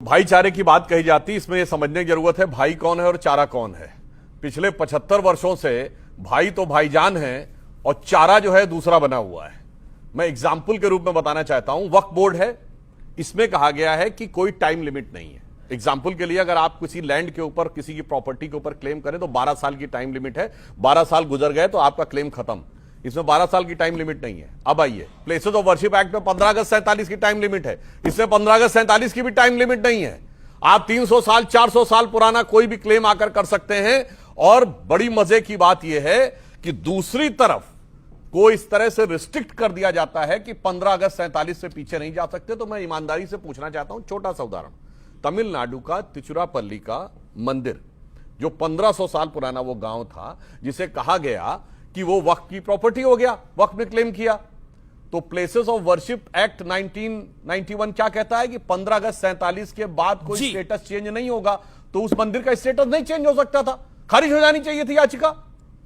भाईचारे की बात कही जाती, इसमें यह समझने की जरूरत है भाई कौन है और चारा कौन है। पिछले 75 वर्षों से भाई तो भाईजान है और चारा जो है दूसरा बना हुआ है। मैं एग्जाम्पल के रूप में बताना चाहता हूं, वक्फ बोर्ड है, इसमें कहा गया है कि कोई टाइम लिमिट नहीं है। एग्जाम्पल के लिए अगर आप किसी लैंड के ऊपर, किसी की प्रॉपर्टी के ऊपर क्लेम करें तो 12 साल की टाइम लिमिट है। 12 साल गुजर गए तो आपका क्लेम खत्म। इसमें 12 साल की टाइम लिमिट नहीं है। अब आइए, प्लेसेस ऑफ वर्शिप एक्ट में 15 अगस्त 47 की टाइम लिमिट है। इसमें 15 अगस्त 47 की भी टाइम लिमिट नहीं है। आप 300 साल 400 साल पुराना कोई भी क्लेम आकर कर सकते हैं। और बड़ी मजे की बात यह है कि दूसरी तरफ को इस तरह से रिस्ट्रिक्ट कर दिया जाता है कि 15 अगस्त 47 से पीछे नहीं जा सकते। तो मैं ईमानदारी से पूछना चाहता हूं, छोटा सा उदाहरण, तमिलनाडु का तिरुचिरापल्ली का मंदिर, जो 1500 साल पुराना वो गांव था, जिसे कहा गया कि वो वक्फ की प्रॉपर्टी हो गया, वक्फ ने क्लेम किया। तो प्लेसेस ऑफ वर्शिप एक्ट 1991 क्या कहता है कि 15 अगस्त 47 के बाद कोई स्टेटस चेंज नहीं होगा। तो उस मंदिर का स्टेटस नहीं चेंज हो सकता था, खारिज हो जानी चाहिए थी याचिका,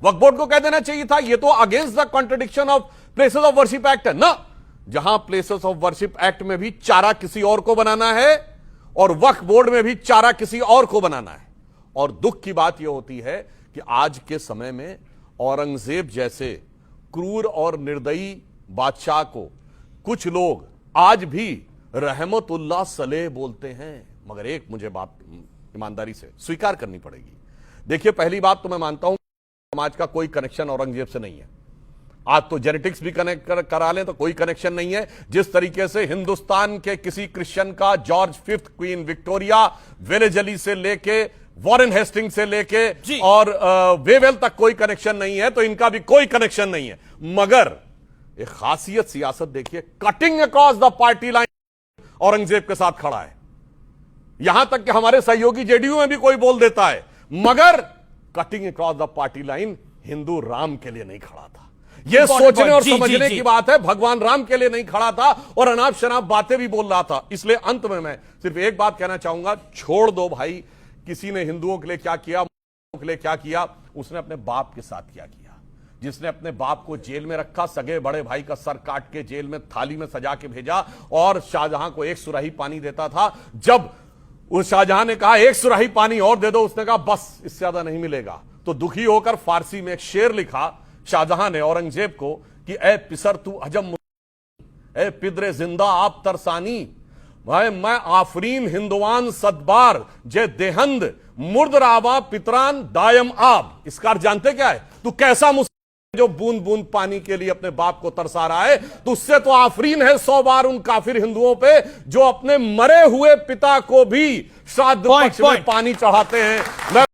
वक्फ बोर्ड को कह देना चाहिए था ये तो against the contradiction of places of worship act है ना। जहां प्लेसेस ऑफ वर्शिप एक्ट में भी चारा किसी और को बनाना है और वक्फ बोर्ड में भी चारा किसी और को बनाना है। और दुख की बात यह होती है कि आज के समय में औरंगजेब जैसे क्रूर और निर्दयी बादशाह को कुछ लोग आज भी रहमतुल्लाह सलेह बोलते हैं। मगर एक मुझे बात ईमानदारी से स्वीकार करनी पड़ेगी। देखिए, पहली बात तो मैं मानता हूं समाज का कोई कनेक्शन औरंगजेब से नहीं है। आज तो जेनेटिक्स भी कनेक्ट करा लें तो कोई कनेक्शन नहीं है। जिस तरीके से हिंदुस्तान के किसी क्रिश्चियन का George fifth, queen Victoria, Wellesley से लेके वॉरेन हेस्टिंग से लेके और वेवेल तक कोई कनेक्शन नहीं है, तो इनका भी कोई कनेक्शन नहीं है। मगर एक खासियत सियासत देखिए, cutting across the party line Aurangzeb के साथ खड़ा है। यहां तक कि हमारे सहयोगी जेडीयू में भी कोई बोल देता है, मगर cutting across the party line Hindu Ram के लिए नहीं खड़ा था। यह सोचने और समझने की बात है, भगवान राम के लिए नहीं खड़ा था और अनाप शनाप बातें भी बोल रहा था। इसलिए अंत में मैं सिर्फ एक बात कहना चाहूंगा, छोड़ दो भाई, किसी ने हिंदुओं के लिए क्या किया, मुसलमानों के लिए क्या किया, उसने अपने बाप के साथ क्या किया। जिसने अपने बाप को जेल में रखा, सगे बड़े भाई का सर काट के जेल में थाली में सजा के भेजा और शाहजहां को एक सुराही पानी देता था। जब उस शाहजहां ने कहा एक सुराही पानी और दे दो, उसने कहा बस, इससे ज्यादा नहीं मिलेगा। तो दुखी होकर फारसी में एक शेर लिखा शाहजहां ने औरंगजेब को कि ए पिसर तू अजम, ए पिदरे जिंदा आप तरसानी, भाई मैं आफरीन हिंदुआन सदबार जे देहंद मुर्द रावा पितरान दायम आब। इसका अर्थ जानते क्या है? तू कैसा मुस्लिम जो बूंद बूंद पानी के लिए अपने बाप को तरसा रहा है, तो उससे तो आफरीन है 100 बार उन काफिर हिंदुओं पे जो अपने मरे हुए पिता को भी श्राद्ध पक्ष में पानी चढ़ाते हैं।